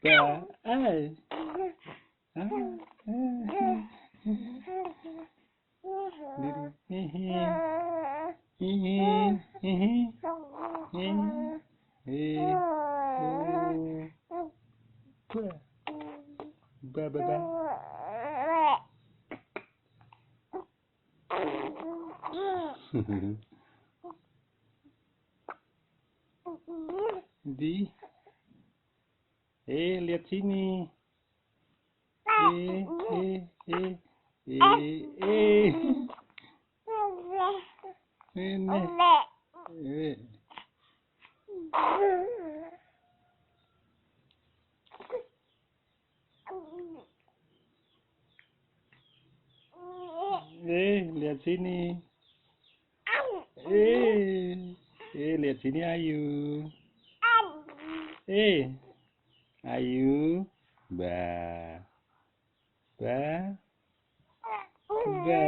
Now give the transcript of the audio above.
ba, ai. Ah, ah, ba ba ba. Di, lihat sini. Eh, eh, eh, ini. Lihat sini. Lihat sini Ayu. Ayu. Ba. Ba. Ba.